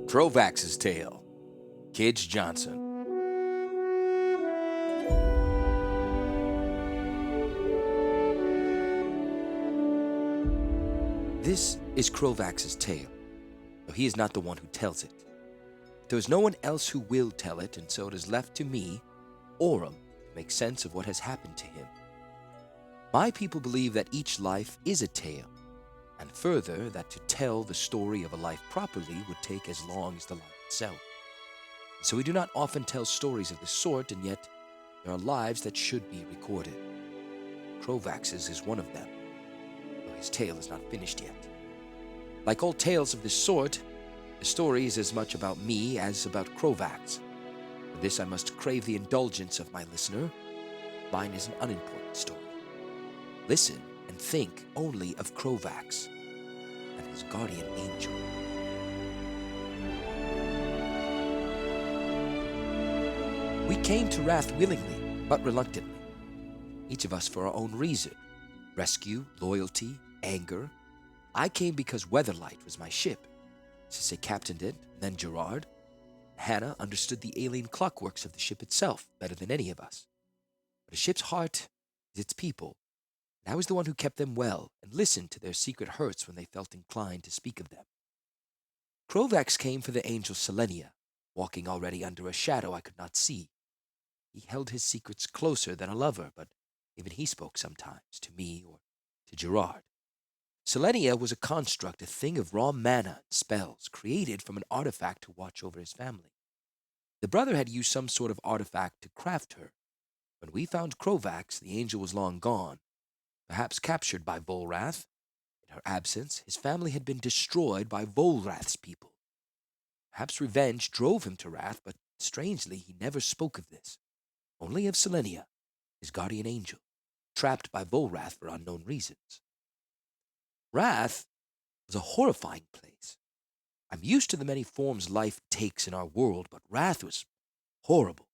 Crovax's Tale, Kidge Johnson. This is Crovax's tale, though he is not the one who tells it. There is no one else who will tell it, and so it is left to me, Orem, to make sense of what has happened to him. My people believe that each life is a tale, and further, that to tell the story of a life properly would take as long as the life itself. So we do not often tell stories of this sort, and yet there are lives that should be recorded. Crovax's is one of them, though his tale is not finished yet. Like all tales of this sort, the story is as much about me as about Crovax. For this I must crave the indulgence of my listener. Mine is an unimportant story. Listen and think only of Crovax and his guardian angel. We came to Rath willingly, but reluctantly. Each of us for our own reason. Rescue, loyalty, anger. I came because Weatherlight was my ship. Sisay captained it, then Gerrard. Hannah understood the alien clockworks of the ship itself better than any of us. But a ship's heart is its people, and I was the one who kept them well and listened to their secret hurts when they felt inclined to speak of them. Crovax came for the angel Selenia, walking already under a shadow I could not see. He held his secrets closer than a lover, but even he spoke sometimes, to me or to Gerrard. Selenia was a construct, a thing of raw mana and spells, created from an artifact to watch over his family. The brother had used some sort of artifact to craft her. When we found Crovax, the angel was long gone, perhaps captured by Volrath. In her absence, his family had been destroyed by Volrath's people. Perhaps revenge drove him to Rath, but strangely he never spoke of this, only of Selenia, his guardian angel, trapped by Volrath for unknown reasons. Rath was a horrifying place. I'm used to the many forms life takes in our world, but Rath was horrible.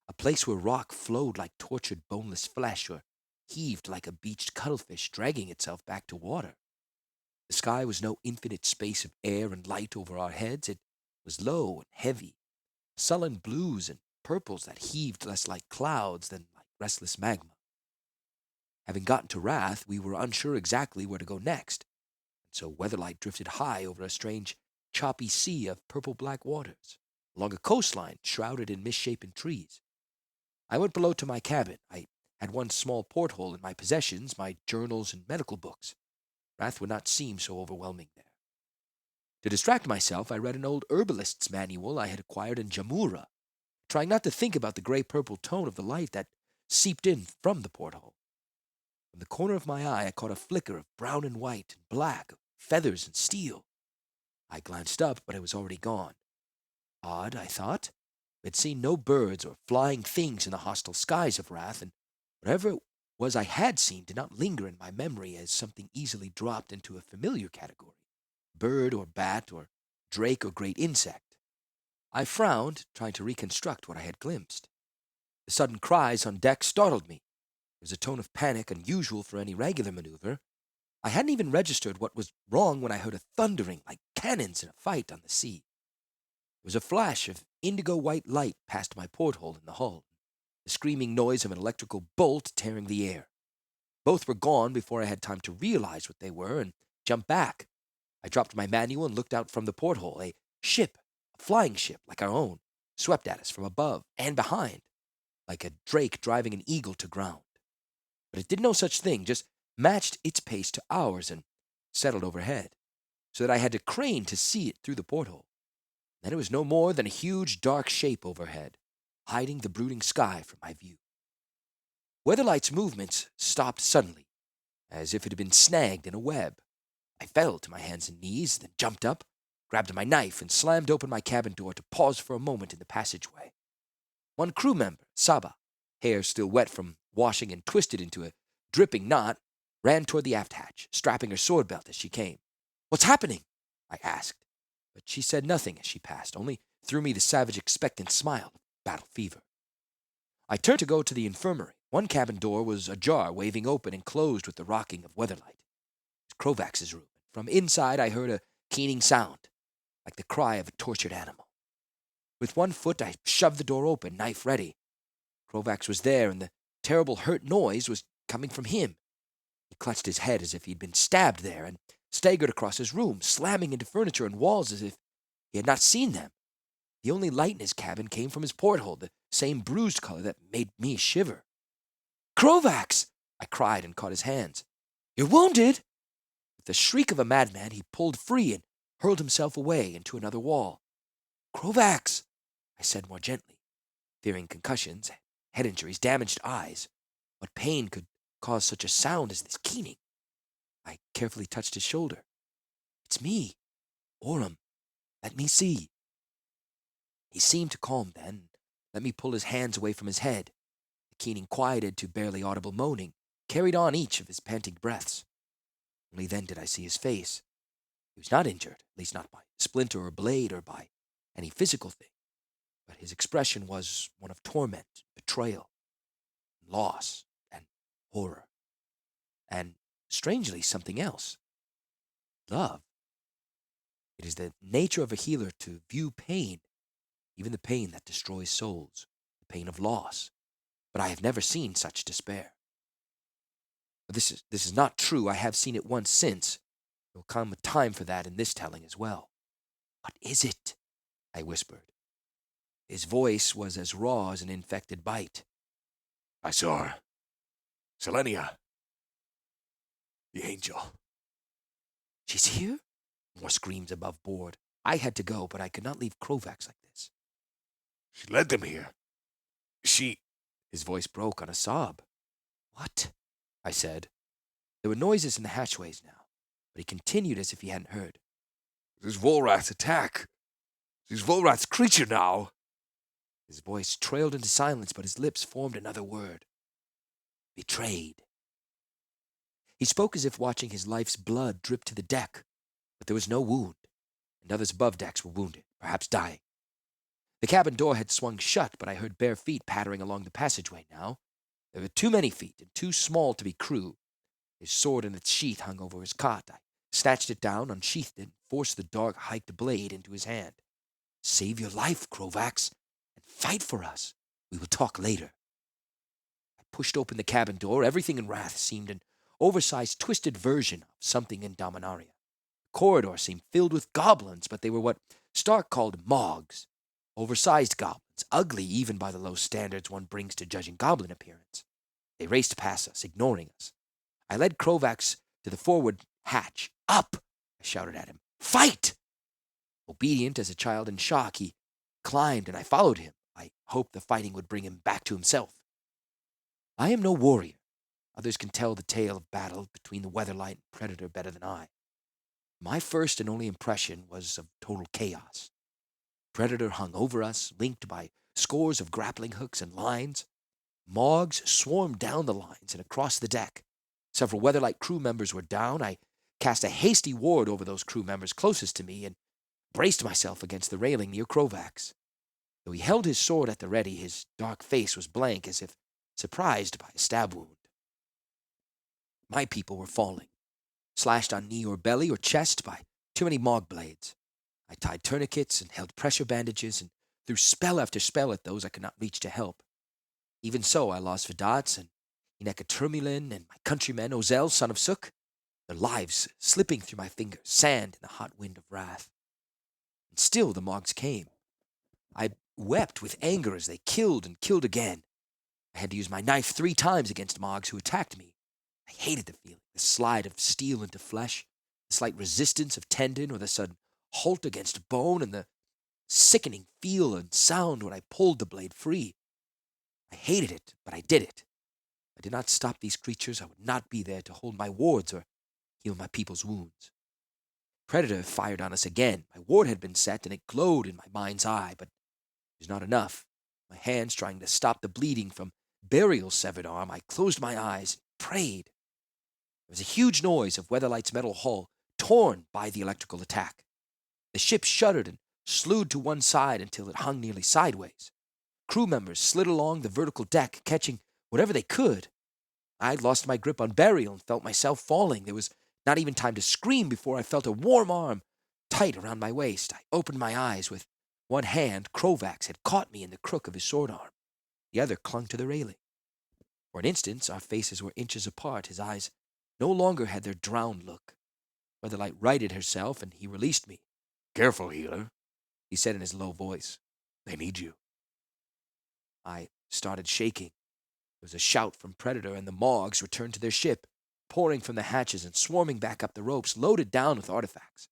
A place where rock flowed like tortured boneless flesh or heaved like a beached cuttlefish dragging itself back to water. The sky was no infinite space of air and light over our heads. It was low and heavy, sullen blues and purples that heaved less like clouds than like restless magma. Having gotten to Rath, we were unsure exactly where to go next, and so Weatherlight drifted high over a strange, choppy sea of purple-black waters, along a coastline shrouded in misshapen trees. I went below to my cabin. I had one small porthole in my possessions, my journals and medical books. Rath would not seem so overwhelming there. To distract myself, I read an old herbalist's manual I had acquired in Jamura, trying not to think about the gray-purple tone of the light that seeped in from the porthole. From the corner of my eye, I caught a flicker of brown and white and black, of feathers and steel. I glanced up, but it was already gone. Odd, I thought. We had seen no birds or flying things in the hostile skies of Rath, and whatever it was I had seen did not linger in my memory as something easily dropped into a familiar category. Bird or bat or drake or great insect. I frowned, trying to reconstruct what I had glimpsed. The sudden cries on deck startled me. There was a tone of panic unusual for any regular maneuver. I hadn't even registered what was wrong when I heard a thundering like cannons in a fight on the sea. There was a flash of indigo-white light past my porthole in the hull, the screaming noise of an electrical bolt tearing the air. Both were gone before I had time to realize what they were and jump back. I dropped my manual and looked out from the porthole. A ship, a flying ship like our own, swept at us from above and behind, like a drake driving an eagle to ground. But it did no such thing, just matched its pace to ours and settled overhead, so that I had to crane to see it through the porthole. Then it was no more than a huge dark shape overhead, hiding the brooding sky from my view. Weatherlight's movements stopped suddenly, as if it had been snagged in a web. I fell to my hands and knees, then jumped up, grabbed my knife, and slammed open my cabin door to pause for a moment in the passageway. One crew member, Saba, hair still wet from washing and twisted into a dripping knot, ran toward the aft hatch, strapping her sword belt as she came. "What's happening?" I asked, but she said nothing as she passed, only threw me the savage expectant smile of battle fever. I turned to go to the infirmary. One cabin door was ajar, waving open and closed with the rocking of Weatherlight. It was Crovax's room. From inside I heard a keening sound. like the cry of a tortured animal. With one foot, I shoved the door open, knife ready. Crovax was there, and the terrible hurt noise was coming from him. He clutched his head as if he'd been stabbed there, and staggered across his room, slamming into furniture and walls as if he had not seen them. The only light in his cabin came from his porthole, the same bruised color that made me shiver. "Crovax!" I cried and caught his hands. "You're wounded!" With the shriek of a madman, he pulled free and hurled himself away into another wall. "Crovax!" I said more gently, fearing concussions, head injuries, damaged eyes. What pain could cause such a sound as this keening? I carefully touched his shoulder. "It's me, Orem. Let me see." He seemed to calm then, let me pull his hands away from his head. The keening quieted to barely audible moaning, carried on each of his panting breaths. Only then did I see his face. He was not injured, at least not by splinter or blade or by any physical thing, but his expression was one of torment, betrayal, loss, and horror. And, strangely, something else. Love. It is the nature of a healer to view pain, even the pain that destroys souls, the pain of loss. But I have never seen such despair. But this is not true. I have seen it once since. There will come a time for that in this telling as well. "What is it?" I whispered. His voice was as raw as an infected bite. "I saw her. Selenia. The angel." "She's here?" More screams above board. I had to go, but I could not leave Crovax like this. "She led them here. She..." His voice broke on a sob. "What?" I said. There were noises in the hatchways now, but he continued as if he hadn't heard. "This is Volrath's attack. She's Volrath's creature now." His voice trailed into silence, but his lips formed another word. "Betrayed." He spoke as if watching his life's blood drip to the deck, but there was no wound, and others above decks were wounded, perhaps dying. The cabin door had swung shut, but I heard bare feet pattering along the passageway now. There were too many feet, and too small to be crew. His sword in its sheath hung over his cot. I snatched it down, unsheathed it, and forced the dark-hiked blade into his hand. "Save your life, Crovax, and fight for us. We will talk later." I pushed open the cabin door. Everything in Rath seemed an oversized, twisted version of something in Dominaria. The corridor seemed filled with goblins, but they were what Stark called mogs. Oversized goblins, ugly even by the low standards one brings to judging goblin appearance. They raced past us, ignoring us. I led Crovax to the forward hatch. "Up!" I shouted at him. "Fight!" Obedient as a child in shock, he climbed, and I followed him. I hoped the fighting would bring him back to himself. I am no warrior. Others can tell the tale of battle between the Weatherlight and Predator better than I. My first and only impression was of total chaos. Predator hung over us, linked by scores of grappling hooks and lines. Mogs swarmed down the lines and across the deck. Several Weatherlight crew members were down. I cast a hasty ward over those crew members closest to me and braced myself against the railing near Crovax. Though he held his sword at the ready, his dark face was blank, as if surprised by a stab wound. My people were falling, slashed on knee or belly or chest by too many mog blades. I tied tourniquets and held pressure bandages and threw spell after spell at those I could not reach to help. Even so, I lost Vidats and Inekaturmulin and my countryman Ozel, son of Suk, their lives slipping through my fingers, sand in the hot wind of Rath. And still the mogs came. I wept with anger as they killed and killed again. I had to use my knife 3 times against mogs who attacked me. I hated the feeling, the slide of steel into flesh, the slight resistance of tendon or the sudden halt against bone, and the sickening feel and sound when I pulled the blade free. I hated it, but I did it. If I did not stop these creatures, I would not be there to hold my wards or heal my people's wounds. Predator fired on us again. My ward had been set, and it glowed in my mind's eye, but it was not enough. My hands trying to stop the bleeding from Burial's severed arm, I closed my eyes and prayed. There was a huge noise of Weatherlight's metal hull torn by the electrical attack. The ship shuddered and slewed to one side until it hung nearly sideways. Crew members slid along the vertical deck, catching whatever they could. I'd lost my grip on Burial and felt myself falling. There was not even time to scream before I felt a warm arm tight around my waist. I opened my eyes. With one hand, Crovax had caught me in the crook of his sword arm. The other clung to the railing. For an instant, our faces were inches apart. His eyes no longer had their drowned look. Weatherlight righted herself, and he released me. Careful, healer, He said in his low voice. they need you. I started shaking. There was a shout from Predator, and the Mogs returned to their ship, pouring from the hatches and swarming back up the ropes, loaded down with artifacts.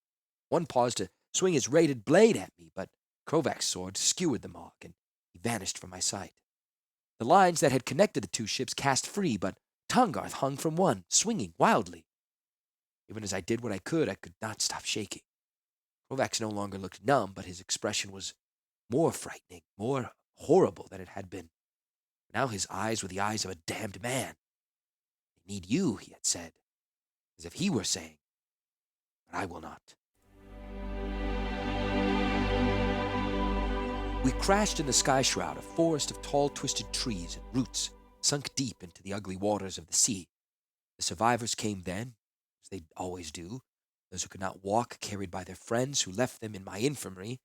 One paused to swing his rated blade at me, but Crovax's sword skewered the Mog, and he vanished from my sight. The lines that had connected the two ships cast free, but Tongarth hung from one, swinging wildly. Even as I did what I could not stop shaking. Crovax no longer looked numb, but his expression was more frightening, more horrible than it had been. Now his eyes were the eyes of a damned man. They need you, he had said, as if he were saying, but I will not. We crashed in the sky shroud, a forest of tall, twisted trees and roots sunk deep into the ugly waters of the sea. The survivors came then, as they always do, those who could not walk carried by their friends who left them in my infirmary,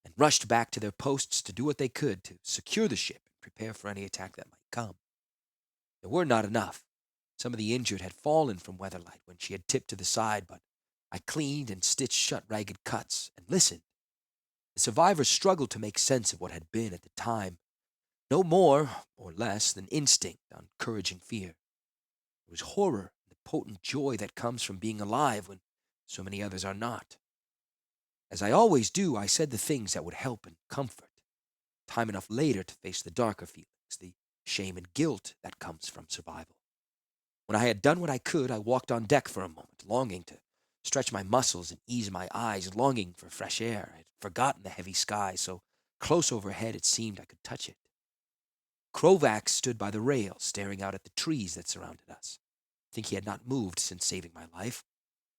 and rushed back to their posts to do what they could to secure the ship and prepare for any attack that might come. There were not enough. Some of the injured had fallen from Weatherlight when she had tipped to the side, but I cleaned and stitched shut ragged cuts and listened. The survivors struggled to make sense of what had been at the time, no more or less than instinct on courage and fear. It was horror and the potent joy that comes from being alive when so many others are not. As I always do, I said the things that would help and comfort. Time enough later to face the darker feelings, the shame and guilt that comes from survival. When I had done what I could, I walked on deck for a moment, longing to stretch my muscles and ease my eyes, longing for fresh air. I had forgotten the heavy sky, so close overhead it seemed I could touch it. Crovax stood by the rail, staring out at the trees that surrounded us. I think he had not moved since saving my life.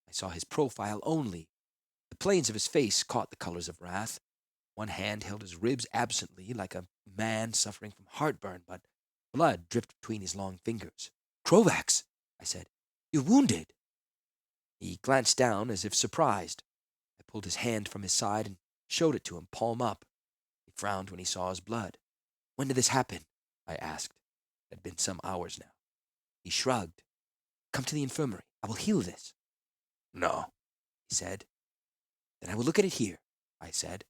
I saw his profile only. The planes of his face caught the colors of wrath. One hand held his ribs absently, like a man suffering from heartburn, but blood dripped between his long fingers. "Crovax," I said, "you're wounded." He glanced down as if surprised. I pulled his hand from his side and showed it to him, palm up. He frowned when he saw his blood. "When did this happen?" I asked. It had been some hours now. He shrugged. "Come to the infirmary. I will heal this." No, he said. "Then I will look at it here," I said.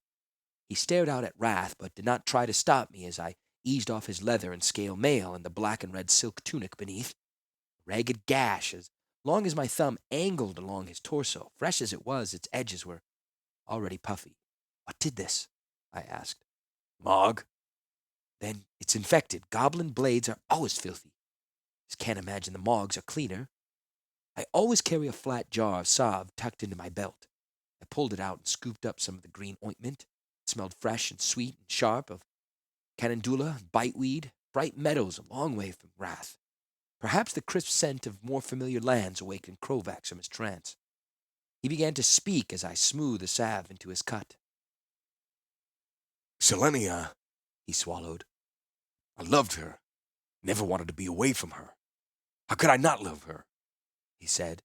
He stared out at Rath, but did not try to stop me as I eased off his leather and scale mail and the black and red silk tunic beneath. A ragged gash as long as my thumb angled along his torso. Fresh as it was, its edges were already puffy. "What did this?" I asked. Mog. "Then it's infected. Goblin blades are always filthy. Just can't imagine the Mogs are cleaner." I always carry a flat jar of salve tucked into my belt. I pulled it out and scooped up some of the green ointment. It smelled fresh and sweet and sharp of calendula, biteweed, bright meadows a long way from Rath. Perhaps the crisp scent of more familiar lands awakened Crovax from his trance. He began to speak as I smoothed the salve into his cut. Selenia, he swallowed. I loved her. Never wanted to be away from her. How could I not love her? He said,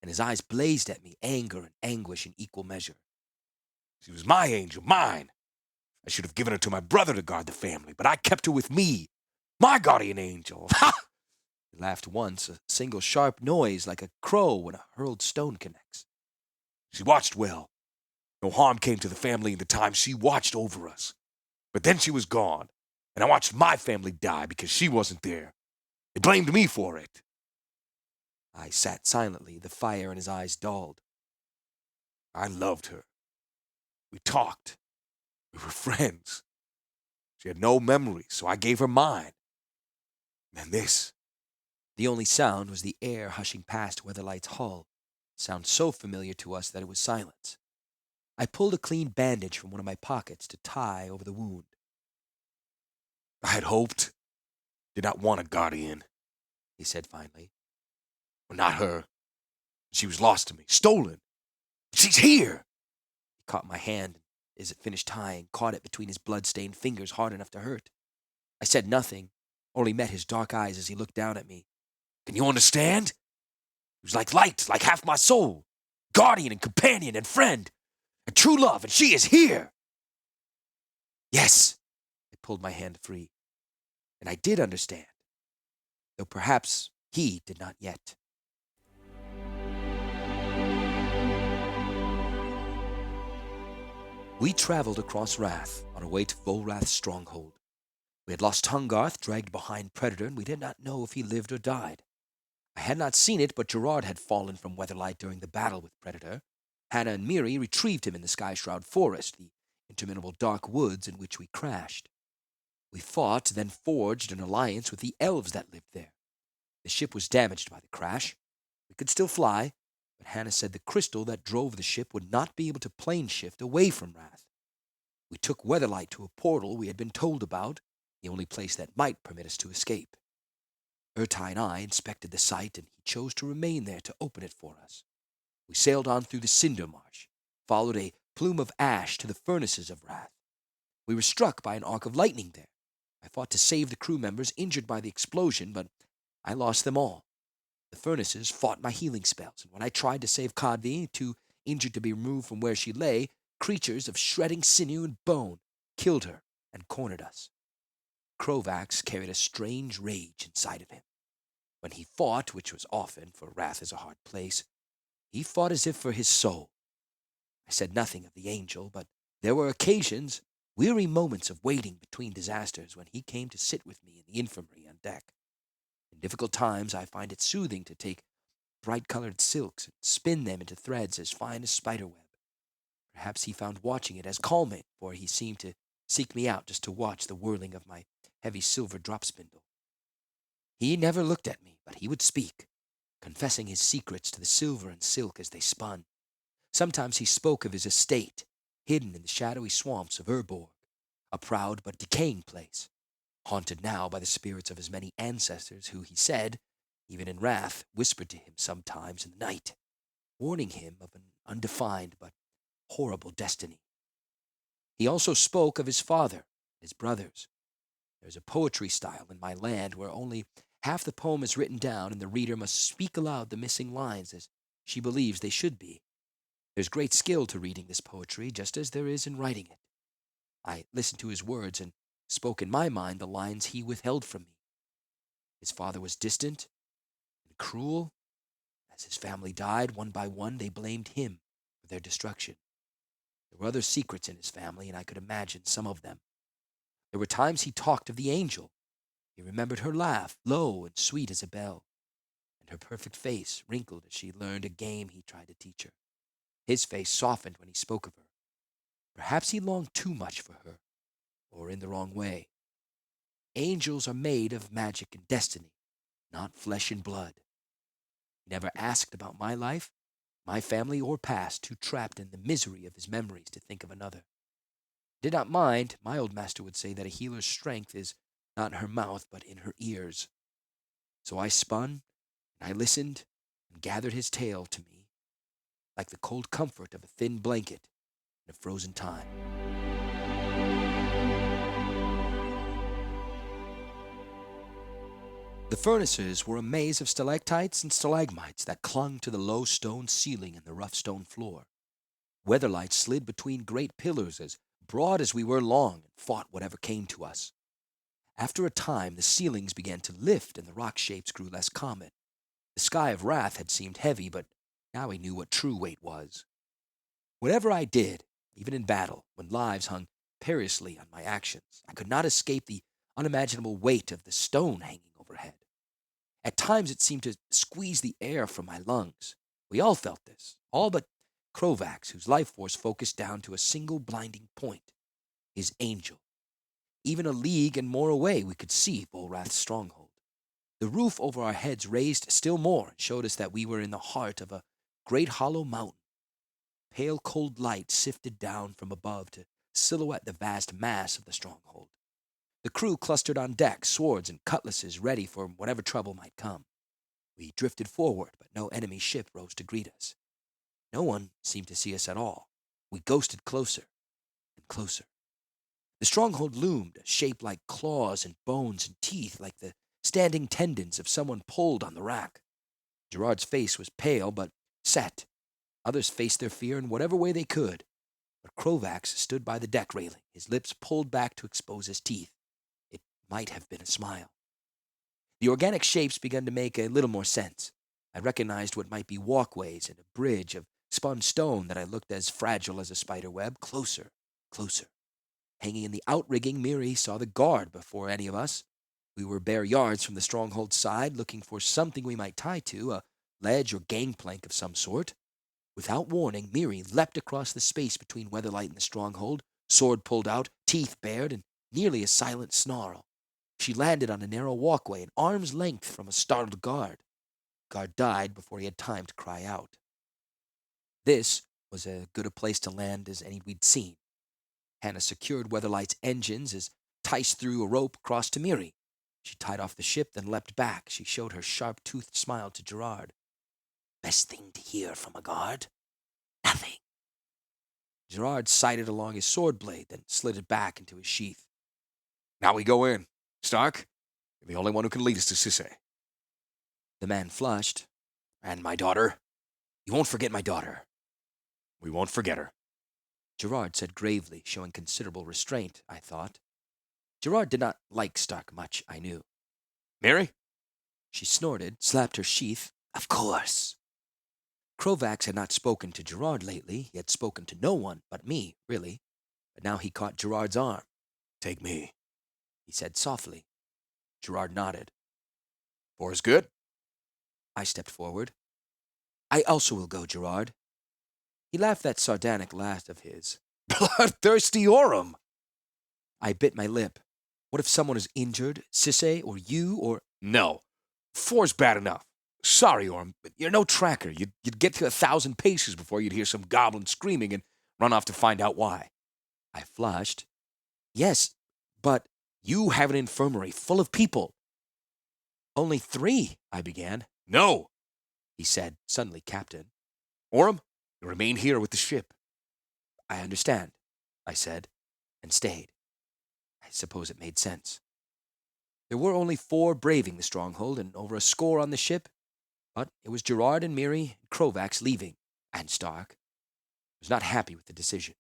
and his eyes blazed at me, anger and anguish in equal measure. She was my angel, mine. I should have given her to my brother to guard the family, but I kept her with me. My guardian angel. Ha! He laughed once, a single sharp noise like a crow when a hurled stone connects. She watched well. No harm came to the family in the time she watched over us. But then she was gone, and I watched my family die because she wasn't there. They blamed me for it. I sat silently, the fire in his eyes dulled. I loved her. We talked. We were friends. She had no memory, so I gave her mine. And this. The only sound was the air hushing past Weatherlight's hull, a sound so familiar to us that it was silence. I pulled a clean bandage from one of my pockets to tie over the wound. I had hoped. Did not want a guardian, he said finally. Well, not her. She was lost to me, stolen. She's here. He caught my hand as it finished tying, caught it between his blood-stained fingers hard enough to hurt. I said nothing, only met his dark eyes as he looked down at me. Can you understand? It was like light, like half my soul. Guardian and companion and friend. A true love, and she is here! Yes, I pulled my hand free, and I did understand, though perhaps he did not yet. We traveled across Rath on our way to Volrath's stronghold. We had lost Hungarth, dragged behind Predator, and we did not know if he lived or died. I had not seen it, but Gerrard had fallen from Weatherlight during the battle with Predator. Hannah and Miri retrieved him in the Skyshroud Forest, the interminable dark woods in which we crashed. We fought, then forged an alliance with the elves that lived there. The ship was damaged by the crash. We could still fly, but Hannah said the crystal that drove the ship would not be able to plane shift away from Rath. We took Weatherlight to a portal we had been told about, the only place that might permit us to escape. Ertai and I inspected the site, and he chose to remain there to open it for us. We sailed on through the Cinder Marsh, followed a plume of ash to the furnaces of Rath. We were struck by an arc of lightning there. I fought to save the crew members injured by the explosion, but I lost them all. The furnaces fought my healing spells, and when I tried to save Kadvi, too injured to be removed from where she lay, creatures of shredding sinew and bone killed her and cornered us. Crovax carried a strange rage inside of him. When he fought, which was often, for Rath is a hard place, he fought as if for his soul. I said nothing of the angel, but there were occasions, weary moments of waiting between disasters, when he came to sit with me in the infirmary on deck. In difficult times, I find it soothing to take bright-colored silks and spin them into threads as fine as spiderweb. Perhaps he found watching it as calming, for he seemed to seek me out just to watch the whirling of my heavy silver drop spindle. He never looked at me, but he would speak, confessing his secrets to the silver and silk as they spun. Sometimes he spoke of his estate, hidden in the shadowy swamps of Urborg, a proud but decaying place, haunted now by the spirits of his many ancestors who, he said, even in wrath, whispered to him sometimes in the night, warning him of an undefined but horrible destiny. He also spoke of his father, his brothers. There's a poetry style in my land where only half the poem is written down and the reader must speak aloud the missing lines as she believes they should be. There's great skill to reading this poetry, just as there is in writing it. I listened to his words and spoke in my mind the lines he withheld from me. His father was distant and cruel. As his family died, one by one, they blamed him for their destruction. There were other secrets in his family, and I could imagine some of them. There were times he talked of the angel. He remembered her laugh, low and sweet as a bell, and her perfect face wrinkled as she learned a game he tried to teach her. His face softened when he spoke of her. Perhaps he longed too much for her, or in the wrong way. Angels are made of magic and destiny, not flesh and blood. He never asked about my life, my family, or past, too trapped in the misery of his memories to think of another. I did not mind. My old master would say that a healer's strength is not in her mouth, but in her ears. So I spun, and I listened, and gathered his tale to me, like the cold comfort of a thin blanket in a frozen time. The furnaces were a maze of stalactites and stalagmites that clung to the low stone ceiling and the rough stone floor. Weatherlight slid between great pillars as broad as we were long and fought whatever came to us. After a time, the ceilings began to lift and the rock shapes grew less common. The sky of Rath had seemed heavy, but now he knew what true weight was. Whatever I did, even in battle, when lives hung perilously on my actions, I could not escape the unimaginable weight of the stone hanging overhead. At times it seemed to squeeze the air from my lungs. We all felt this, all but Crovax, whose life force focused down to a single blinding point, his angel. Even a league and more away we could see Volrath's stronghold. The roof over our heads raised still more and showed us that we were in the heart of a great hollow mountain. Pale cold light sifted down from above to silhouette the vast mass of the stronghold. The crew clustered on deck, swords and cutlasses ready for whatever trouble might come. We drifted forward, but no enemy ship rose to greet us. No one seemed to see us at all. We ghosted closer and closer. The stronghold loomed, a shape like claws and bones and teeth, like the standing tendons of someone pulled on the rack. Gerrard's face was pale, but set. Others faced their fear in whatever way they could. but Crovax stood by the deck railing, his lips pulled back to expose his teeth. It might have been a smile. The organic shapes began to make a little more sense. I recognized what might be walkways and a bridge of spun stone that I looked as fragile as a spider web. Closer, closer. Hanging in the outrigging, Miri saw the guard before any of us. We were bare yards from the stronghold's side, looking for something we might tie to, a ledge or gangplank of some sort. Without warning, Miri leapt across the space between Weatherlight and the stronghold, sword pulled out, teeth bared, and nearly a silent snarl. She landed on a narrow walkway, an arm's length from a startled guard. The guard died before he had time to cry out. This was as good a place to land as any we'd seen. Hannah secured Weatherlight's engines as Tice threw a rope across to Miri. She tied off the ship, then leapt back. She showed her sharp-toothed smile to Gerrard. "Best thing to hear from a guard? Nothing." Gerrard sighted along his sword blade, then slid it back into his sheath. "Now we go in. Stark, you're the only one who can lead us to Sisay." The man flushed. "And my daughter? You won't forget my daughter." "We won't forget her." Gerrard said gravely, showing considerable restraint, I thought. Gerrard did not like Stark much, I knew. "Miri?" She snorted, slapped her sheath. "Of course." Crovax had not spoken to Gerrard lately. He had spoken to no one but me, really. But now he caught Gerrard's arm. "Take me," he said softly. Gerrard nodded. "For his good?" I stepped forward. "I also will go, Gerrard." He laughed that sardonic laugh of his. "Bloodthirsty Orem!" I bit my lip. What if someone is injured? Sisay or you or... "No. 4's bad enough. Sorry, Orem, but you're no tracker. You'd get to 1,000 paces before you'd hear some goblin screaming and run off to find out why." I flushed. "Yes, but "You have an infirmary full of people." only 3, I began. "No," he said, suddenly captain. "Orem, you remain here with the ship." "I understand," I said, and stayed. I suppose it made sense. There were only 4 braving the stronghold and over a score on the ship, but it was Gerrard and Miri and Crovax leaving, and Stark. I was not happy with the decision.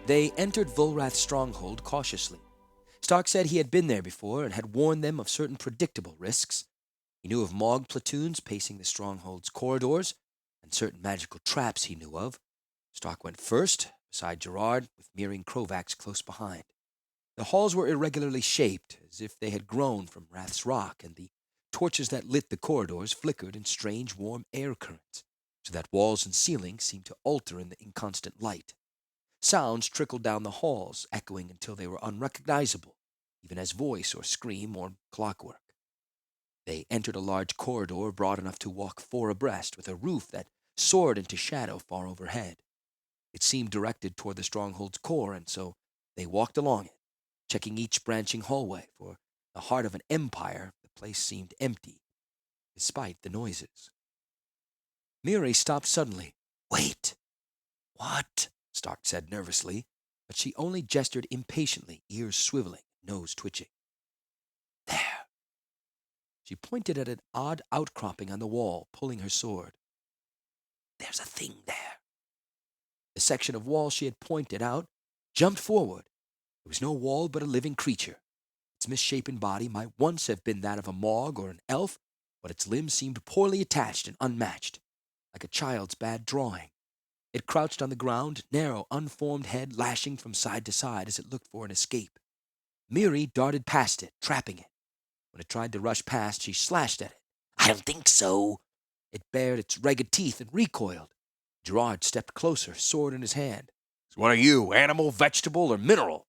They entered Volrath's stronghold cautiously. Stark said he had been there before and had warned them of certain predictable risks. He knew of Mog platoons pacing the stronghold's corridors, and certain magical traps he knew of. Stark went first, beside Gerrard, with Miri and Crovax close behind. The halls were irregularly shaped, as if they had grown from Rath's rock, and the torches that lit the corridors flickered in strange warm air currents, so that walls and ceiling seemed to alter in the inconstant light. Sounds trickled down the halls, echoing until they were unrecognizable, even as voice or scream or clockwork. They entered a large corridor broad enough to walk 4 abreast, with a roof that soared into shadow far overhead. It seemed directed toward the stronghold's core, and so they walked along it, checking each branching hallway. For the heart of an empire, the place seemed empty, despite the noises. Miri stopped suddenly. "Wait!" "What?" Stark said nervously, but she only gestured impatiently, ears swiveling, nose twitching. "There." She pointed at an odd outcropping on the wall, pulling her sword. "There's a thing there." The section of wall she had pointed out jumped forward. It was no wall, but a living creature. Its misshapen body might once have been that of a Mog or an elf, but its limbs seemed poorly attached and unmatched, like a child's bad drawing. It crouched on the ground, narrow, unformed head lashing from side to side as it looked for an escape. Miri darted past it, trapping it. When it tried to rush past, she slashed at it. "I don't think so." It bared its ragged teeth and recoiled. Gerrard stepped closer, sword in his hand. "So what are you, animal, vegetable, or mineral?"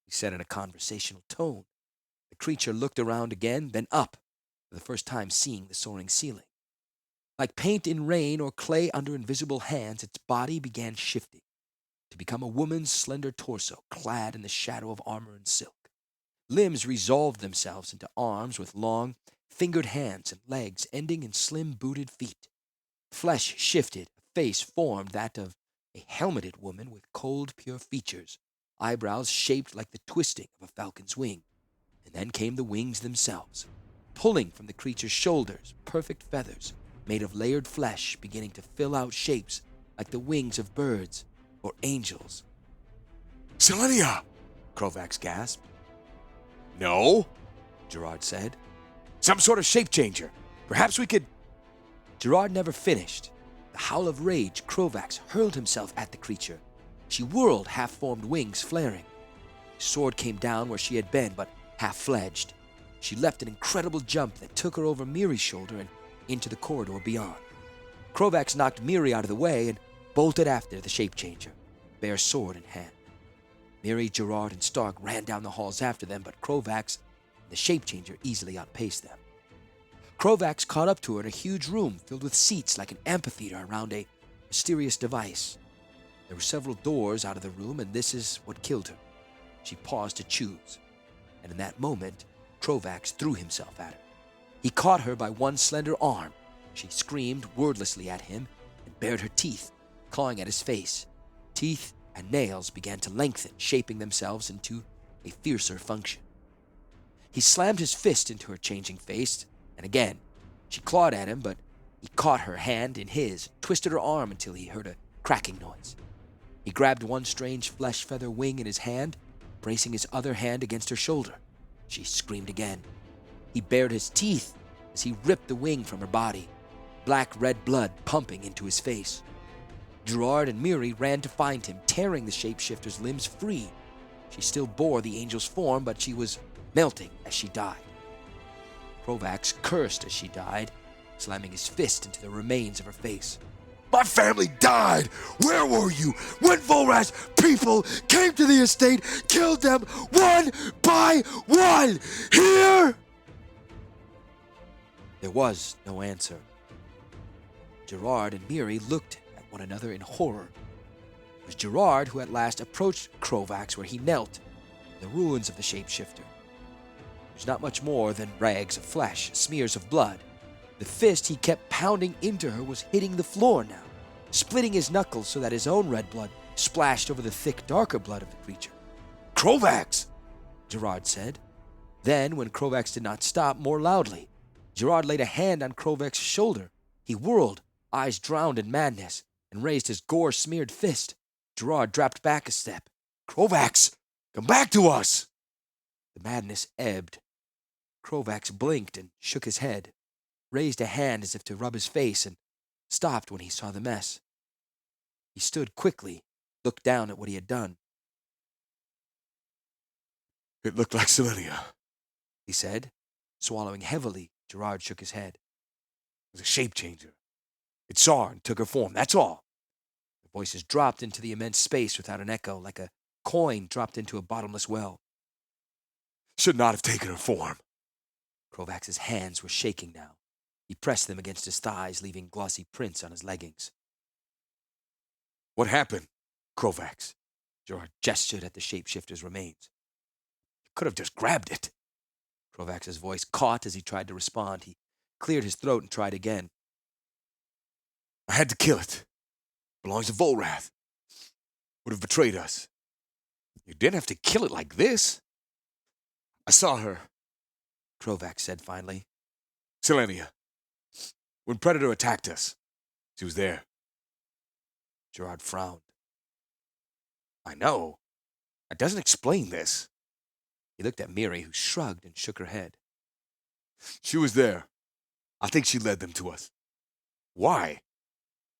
he said in a conversational tone. The creature looked around again, then up, for the first time seeing the soaring ceiling. Like paint in rain or clay under invisible hands, its body began shifting, to become a woman's slender torso, clad in the shadow of armor and silk. Limbs resolved themselves into arms with long, fingered hands and legs ending in slim, booted feet. Flesh shifted, a face formed that of a helmeted woman with cold, pure features, eyebrows shaped like the twisting of a falcon's wing. And then came the wings themselves, pulling from the creature's shoulders, perfect feathers, made of layered flesh beginning to fill out shapes like the wings of birds or angels. Selenia! Crovax gasped. No? Gerrard said. Some sort of shape changer. Perhaps we could... Gerrard never finished. The howl of rage, Crovax hurled himself at the creature. She whirled, half-formed wings flaring. His sword came down where she had been, but half-fledged. She left an incredible jump that took her over Miri's shoulder and into the corridor beyond. Crovax knocked Miri out of the way and bolted after the shape changer, bare sword in hand. Miri, Gerrard, and Stark ran down the halls after them, but Crovax and the shape changer easily outpaced them. Crovax caught up to her in a huge room filled with seats like an amphitheater around a mysterious device. There were several doors out of the room, and this is what killed her. She paused to choose, and in that moment, Crovax threw himself at her. He caught her by one slender arm. She screamed wordlessly at him and bared her teeth, clawing at his face. Teeth and nails began to lengthen, shaping themselves into a fiercer function. He slammed his fist into her changing face, and again, she clawed at him, but he caught her hand in his, twisted her arm until he heard a cracking noise. He grabbed one strange flesh feather wing in his hand, bracing his other hand against her shoulder. She screamed again. He bared his teeth as he ripped the wing from her body, black-red blood pumping into his face. Gerrard and Miri ran to find him, tearing the shapeshifter's limbs free. She still bore the angel's form, but she was melting as she died. Crovax cursed as she died, slamming his fist into the remains of her face. My family died! Where were you when Volrath's people came to the estate, killed them one by one? Here? There was no answer. Gerrard and Miri looked at one another in horror. It was Gerrard who at last approached Crovax where he knelt in the ruins of the shapeshifter. It was not much more than rags of flesh, smears of blood. The fist he kept pounding into her was hitting the floor now, splitting his knuckles so that his own red blood splashed over the thick, darker blood of the creature. Crovax! Gerrard said. Then, when Crovax did not stop, more loudly, Gerrard laid a hand on Crovax's shoulder. He whirled, eyes drowned in madness, and raised his gore-smeared fist. Gerrard dropped back a step. Crovax! Come back to us! The madness ebbed. Crovax blinked and shook his head, raised a hand as if to rub his face, and stopped when he saw the mess. He stood quickly, looked down at what he had done. It looked like Selenia, he said. Swallowing heavily, Gerrard shook his head. It was a shape changer. It saw her and took her form, that's all. The voices dropped into the immense space without an echo, like a coin dropped into a bottomless well. Should not have taken her form. Crovax's hands were shaking now. He pressed them against his thighs, leaving glossy prints on his leggings. What happened, Crovax? Gerrard gestured at the shapeshifter's remains. You could have just grabbed it. Crovax's voice caught as he tried to respond. He cleared his throat and tried again. I had to kill it. Belongs to Volrath. Would have betrayed us. You didn't have to kill it like this. I saw her, Crovax said finally. Selenia. When Predator attacked us, she was there. Gerrard frowned. I know. That doesn't explain this. He looked at Miri, who shrugged and shook her head. She was there. I think she led them to us. Why?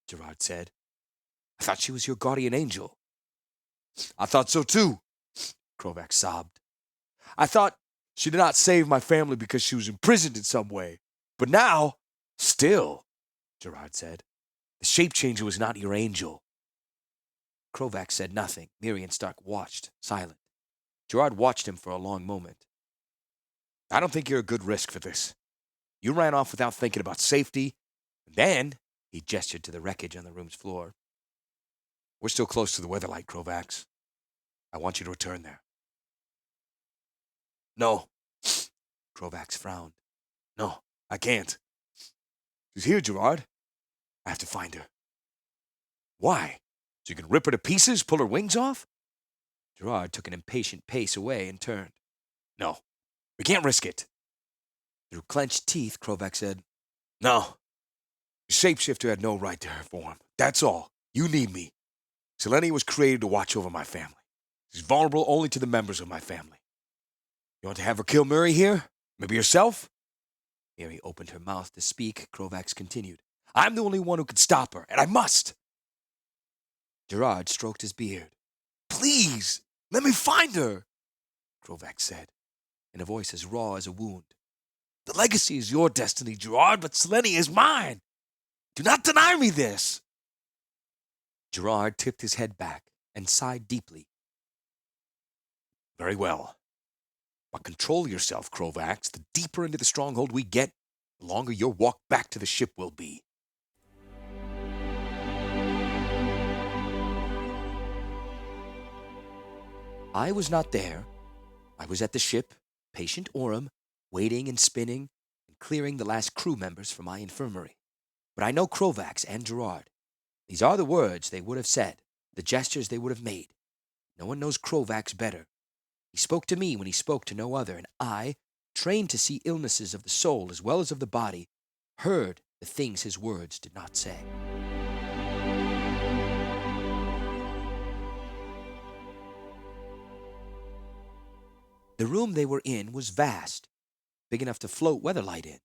Gerrard said. I thought she was your guardian angel. I thought so too, Crovax sobbed. I thought she did not save my family because she was imprisoned in some way. But now, still, Gerrard said, the shape changer was not your angel. Crovax said nothing. Miri and Stark watched, silent. Gerrard watched him for a long moment. I don't think you're a good risk for this. You ran off without thinking about safety, and then, he gestured to the wreckage on the room's floor. We're still close to the Weatherlight, Crovax. I want you to return there. No. Crovax frowned. No, I can't. She's here, Gerrard. I have to find her. Why? So you can rip her to pieces, pull her wings off? Gerrard took an impatient pace away and turned. No, we can't risk it. Through clenched teeth, Crovax said, No. The shapeshifter had no right to her form. That's all. You need me. Selenia was created to watch over my family. She's vulnerable only to the members of my family. You want to have her kill Murray here? Maybe yourself? Mary opened her mouth to speak. Crovax continued. I'm the only one who can stop her, and I must. Gerrard stroked his beard. Please, let me find her, Crovax said, in a voice as raw as a wound. The legacy is your destiny, Gerrard, but Selenia is mine. Do not deny me this. Gerrard tipped his head back and sighed deeply. Very well. But control yourself, Crovax. The deeper into the stronghold we get, the longer your walk back to the ship will be. I was not there. I was at the ship, patient Orem, waiting and spinning and clearing the last crew members from my infirmary. But I know Crovax and Gerrard. These are the words they would have said, the gestures they would have made. No one knows Crovax better. He spoke to me when he spoke to no other, and I, trained to see illnesses of the soul as well as of the body, heard the things his words did not say. The room they were in was vast, big enough to float Weatherlight in.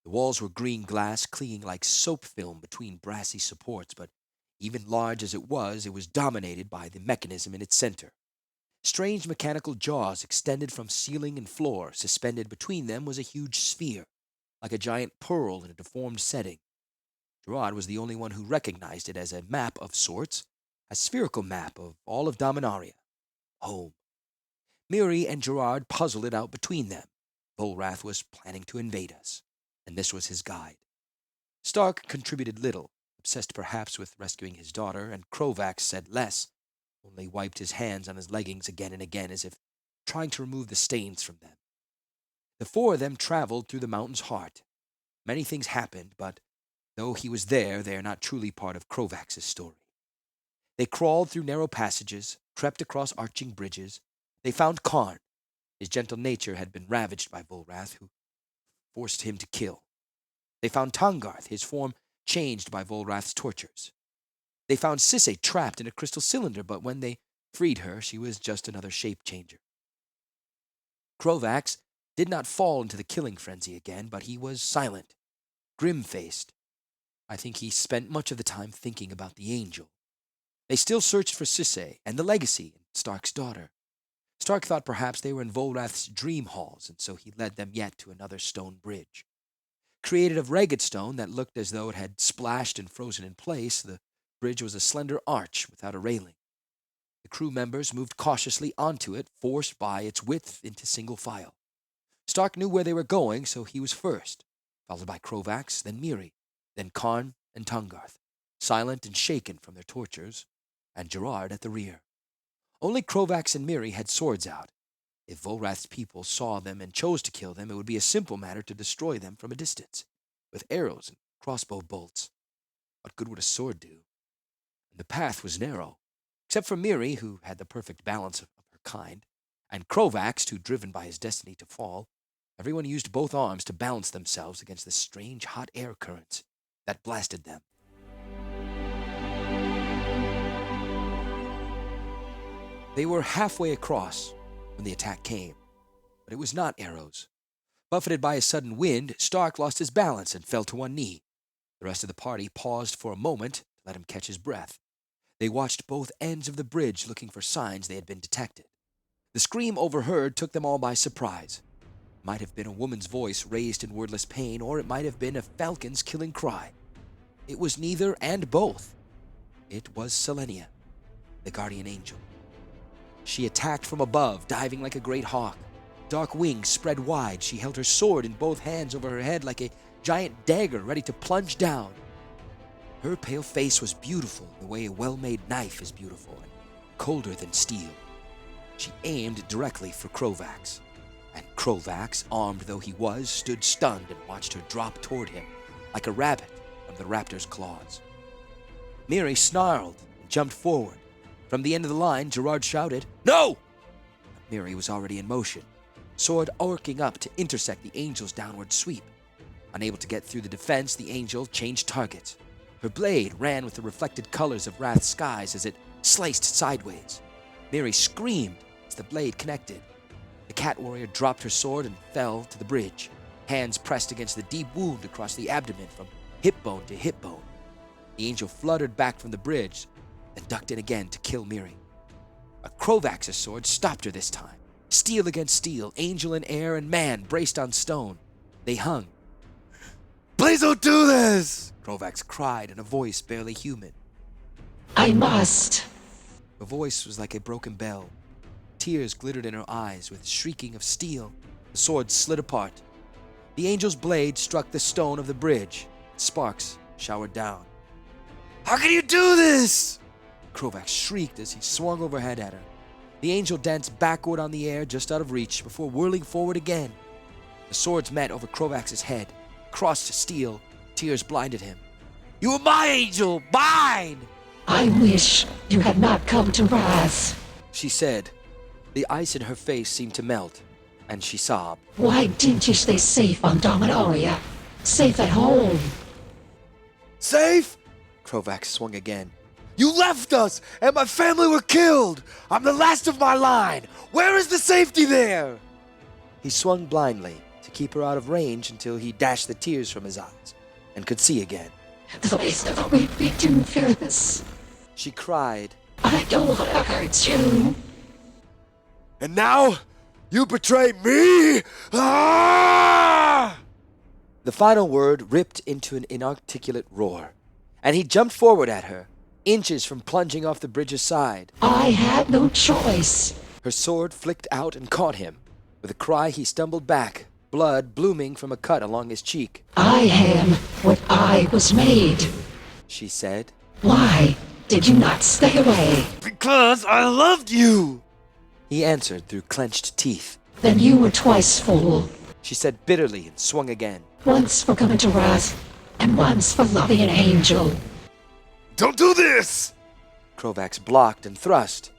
The walls were green glass, clinging like soap film between brassy supports, but even large as it was dominated by the mechanism in its center. Strange mechanical jaws extended from ceiling and floor. Suspended between them was a huge sphere, like a giant pearl in a deformed setting. Gerrard was the only one who recognized it as a map of sorts, a spherical map of all of Dominaria. Home. Miri and Gerrard puzzled it out between them. Volrath was planning to invade us, and this was his guide. Stark contributed little, obsessed perhaps with rescuing his daughter, and Crovax said less, only wiped his hands on his leggings again and again as if trying to remove the stains from them. The four of them traveled through the mountain's heart. Many things happened, but though he was there, they are not truly part of Crovax's story. They crawled through narrow passages, crept across arching bridges. They found Karn. His gentle nature had been ravaged by Volrath, who forced him to kill. They found Tahngarth, his form changed by Volrath's tortures. They found Sisay trapped in a crystal cylinder, but when they freed her, she was just another shape changer. Crovax did not fall into the killing frenzy again, but he was silent, grim-faced. I think he spent much of the time thinking about the angel. They still searched for Sisay and the legacy and Stark's daughter. Stark thought perhaps they were in Volrath's dream halls, and so he led them yet to another stone bridge. Created of ragged stone that looked as though it had splashed and frozen in place, the bridge was a slender arch without a railing. The crew members moved cautiously onto it, forced by its width into single file. Stark knew where they were going, so he was first, followed by Crovax, then Miri, then Karn and Tahngarth, silent and shaken from their tortures, and Gerrard at the rear. Only Crovax and Miri had swords out. If Volrath's people saw them and chose to kill them, it would be a simple matter to destroy them from a distance, with arrows and crossbow bolts. What good would a sword do? And the path was narrow, except for Miri, who had the perfect balance of her kind, and Crovax, too driven by his destiny to fall. Everyone used both arms to balance themselves against the strange hot air currents that blasted them. They were halfway across when the attack came, but it was not arrows. Buffeted by a sudden wind, Stark lost his balance and fell to one knee. The rest of the party paused for a moment to let him catch his breath. They watched both ends of the bridge looking for signs they had been detected. The scream overheard took them all by surprise. It might have been a woman's voice raised in wordless pain, or it might have been a falcon's killing cry. It was neither and both. It was Selenia, the guardian angel. She attacked from above, diving like a great hawk. Dark wings spread wide. She held her sword in both hands over her head like a giant dagger ready to plunge down. Her pale face was beautiful in the way a well-made knife is beautiful, and colder than steel. She aimed directly for Crovax, and Crovax, armed though he was, stood stunned and watched her drop toward him like a rabbit from the raptor's claws. Miri snarled and jumped forward. From the end of the line, Gerrard shouted, "No!" But Miri was already in motion, sword arcing up to intersect the angel's downward sweep. Unable to get through the defense, the angel changed targets. Her blade ran with the reflected colors of Rath's skies as it sliced sideways. Miri screamed as the blade connected. The cat warrior dropped her sword and fell to the bridge, hands pressed against the deep wound across the abdomen from hip bone to hip bone. The angel fluttered back from the bridge, then ducked in again to kill Miri. A Crovax's sword stopped her this time. Steel against steel, angel in air and man braced on stone. They hung. Please don't do this! Crovax cried in a voice barely human. I must. Her voice was like a broken bell. Tears glittered in her eyes with shrieking of steel. The sword slid apart. The angel's blade struck the stone of the bridge. Sparks showered down. How can you do this? Crovax shrieked as he swung overhead at her. The angel danced backward on the air just out of reach before whirling forward again. The swords met over Crovax's head, crossed steel. Tears blinded him. You were my angel, mine! I wish you had not come to Rath. She said. The ice in her face seemed to melt, and she sobbed. Why didn't you stay safe on Dominaria? Safe at home? Safe? Crovax swung again. You left us, and my family were killed! I'm the last of my line! Where is the safety there? He swung blindly to keep her out of range until he dashed the tears from his eyes and could see again. Please never make me do this. She cried. I don't want to hurt you. And now, you betray me? Ah! The final word ripped into an inarticulate roar, and he jumped forward at her, inches from plunging off the bridge's side. I had no choice. Her sword flicked out and caught him. With a cry, he stumbled back, blood blooming from a cut along his cheek. I am what I was made. She said. Why did you not stay away? Because I loved you! He answered through clenched teeth. Then you were twice fool. She said bitterly and swung again. Once for coming to Rath, and once for loving an angel. Don't do this! Crovax blocked and thrust.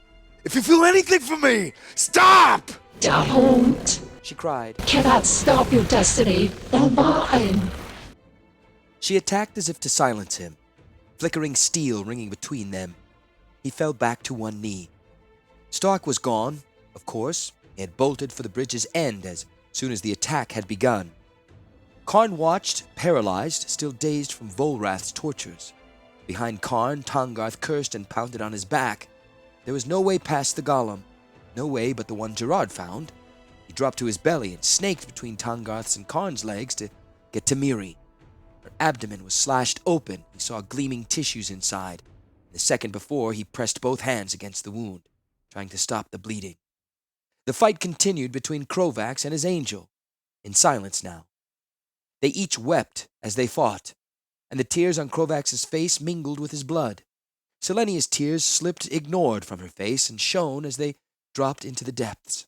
If you feel anything for me, stop! Don't. She cried. Cannot stop your destiny or mine. She attacked as if to silence him, flickering steel ringing between them. He fell back to one knee. Stark was gone, of course. He had bolted for the bridge's end as soon as the attack had begun. Karn watched, paralyzed, still dazed from Volrath's tortures. Behind Karn, Tahngarth cursed and pounded on his back. There was no way past the golem. No way but the one Gerrard found. He dropped to his belly and snaked between Tahngarth's and Karn's legs to get to Miri. Her abdomen was slashed open. He saw gleaming tissues inside. The second before, he pressed both hands against the wound, trying to stop the bleeding. The fight continued between Crovax and his angel, in silence now. They each wept as they fought, and the tears on Crovax's face mingled with his blood. Selenia's tears slipped ignored from her face and shone as they dropped into the depths.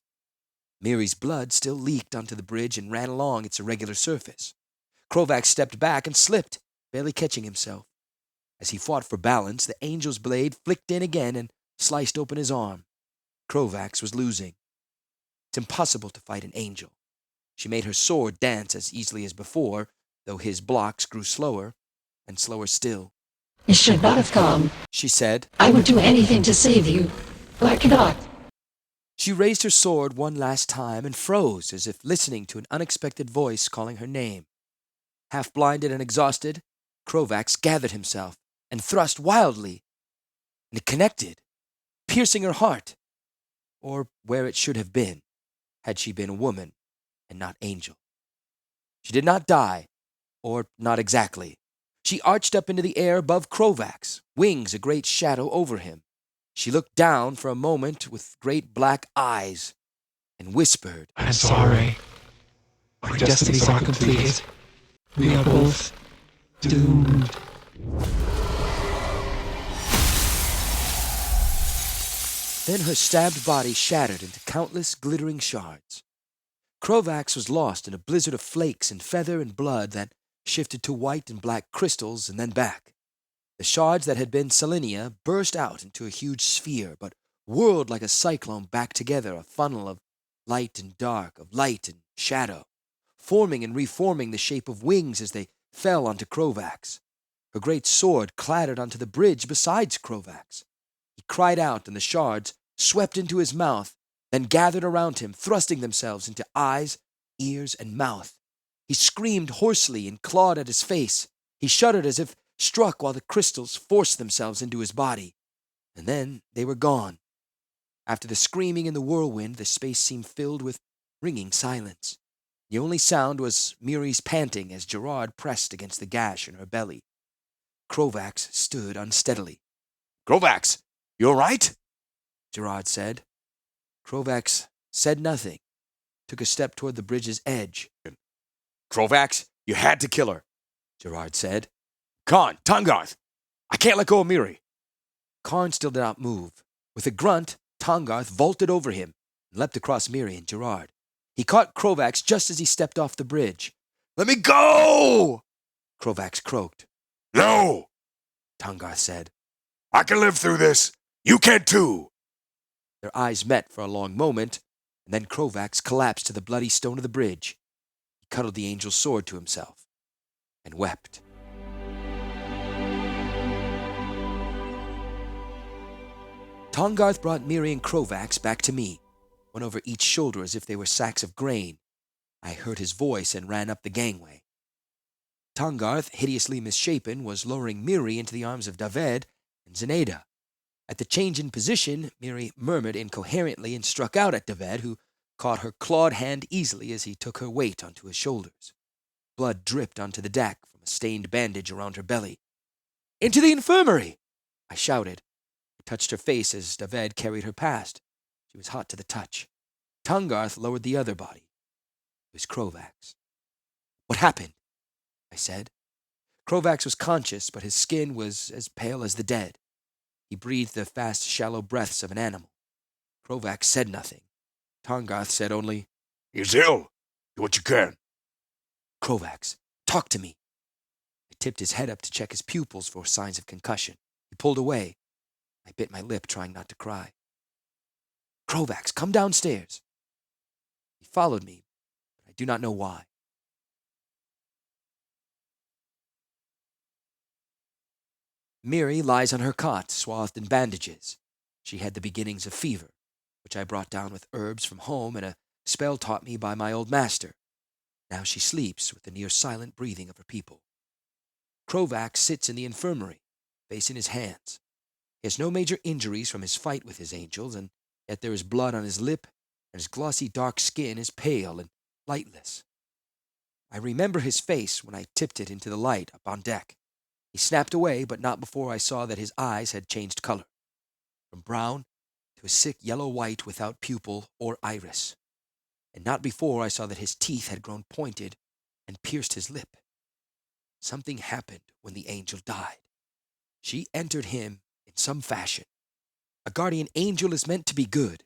Miri's blood still leaked onto the bridge and ran along its irregular surface. Crovax stepped back and slipped, barely catching himself. As he fought for balance, the angel's blade flicked in again and sliced open his arm. Crovax was losing. It's impossible to fight an angel. She made her sword dance as easily as before, though his blocks grew slower, and slower still. You should not have come. She said. I would do anything to save you, but I cannot. She raised her sword one last time and froze as if listening to an unexpected voice calling her name. Half blinded and exhausted, Crovax gathered himself and thrust wildly, and it connected, piercing her heart, or where it should have been, had she been a woman and not angel. She did not die, or not exactly. She arched up into the air above Crovax, wings a great shadow over him. She looked down for a moment with great black eyes and whispered, I'm sorry. Our destinies are completed. We are both doomed. Then her stabbed body shattered into countless glittering shards. Crovax was lost in a blizzard of flakes and feather and blood that shifted to white and black crystals and then back. The shards that had been Selenia burst out into a huge sphere, but whirled like a cyclone back together, a funnel of light and dark, of light and shadow, forming and reforming the shape of wings as they fell onto Crovax. Her great sword clattered onto the bridge beside Crovax. He cried out, and the shards swept into his mouth, then gathered around him, thrusting themselves into eyes, ears, and mouth. He screamed hoarsely and clawed at his face. He shuddered as if struck while the crystals forced themselves into his body. And then they were gone. After the screaming and the whirlwind, the space seemed filled with ringing silence. The only sound was Miri's panting as Gerrard pressed against the gash in her belly. Crovax stood unsteadily. Crovax, you all right? Gerrard said. Crovax said nothing, took a step toward the bridge's edge. Crovax, you had to kill her, Gerrard said. Karn, Tangarth, I can't let go of Miri. Karn still did not move. With a grunt, Tangarth vaulted over him and leapt across Miri and Gerrard. He caught Crovax just as he stepped off the bridge. Let me go! Crovax croaked. No, Tangarth said. I can live through this. You can too. Their eyes met for a long moment, and then Crovax collapsed to the bloody stone of the bridge. He cuddled the angel's sword to himself and wept. Tangarth brought Miri and Crovax back to me, one over each shoulder as if they were sacks of grain. I heard his voice and ran up the gangway. Tangarth, hideously misshapen, was lowering Miri into the arms of Daved and Zenaida. At the change in position, Miri murmured incoherently and struck out at Daved, who caught her clawed hand easily as he took her weight onto his shoulders. Blood dripped onto the deck from a stained bandage around her belly. "Into the infirmary!" I shouted. I touched her face as Daved carried her past. She was hot to the touch. Tangarth lowered the other body. It was Crovax. "What happened?" I said. Crovax was conscious, but his skin was as pale as the dead. He breathed the fast, shallow breaths of an animal. Crovax said nothing. Tangarth said only, He's ill. Do what you can. "Crovax, talk to me." I tipped his head up to check his pupils for signs of concussion. He pulled away. I bit my lip, trying not to cry. "Crovax, come downstairs." He followed me, but I do not know why. Miri lies on her cot, swathed in bandages. She had the beginnings of fever, which I brought down with herbs from home and a spell taught me by my old master. Now she sleeps with the near-silent breathing of her people. Crovax sits in the infirmary, face in his hands. He has no major injuries from his fight with his angels, and yet there is blood on his lip, and his glossy dark skin is pale and lightless. I remember his face when I tipped it into the light up on deck. He snapped away, but not before I saw that his eyes had changed color, from brown to a sick yellow-white without pupil or iris, and not before I saw that his teeth had grown pointed and pierced his lip. Something happened when the angel died. She entered him in some fashion. A guardian angel is meant to be good,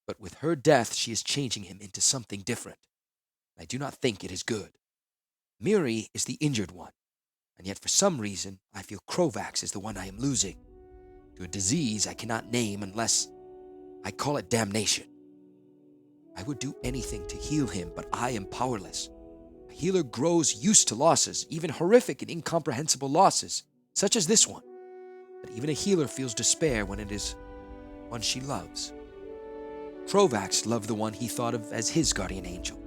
but with her death she is changing him into something different. I do not think it is good. Miri is the injured one, and yet for some reason I feel Crovax is the one I am losing, to a disease I cannot name unless I call it damnation. I would do anything to heal him, but I am powerless. A healer grows used to losses, even horrific and incomprehensible losses, such as this one. But even a healer feels despair when it is one she loves. Crovax loved the one he thought of as his guardian angel.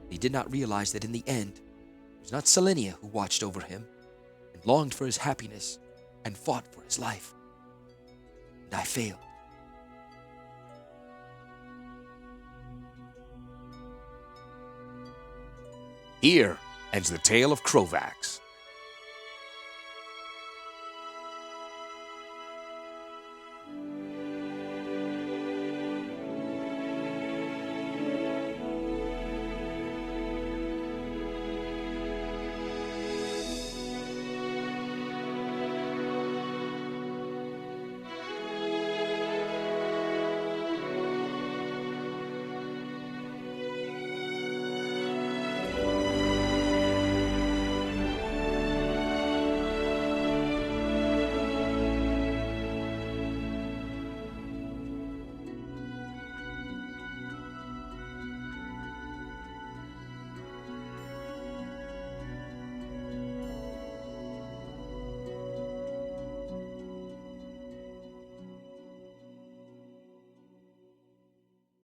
He did not realize that in the end, it was not Selenia who watched over him and longed for his happiness and fought for his life. And I failed. Here ends the tale of Crovax.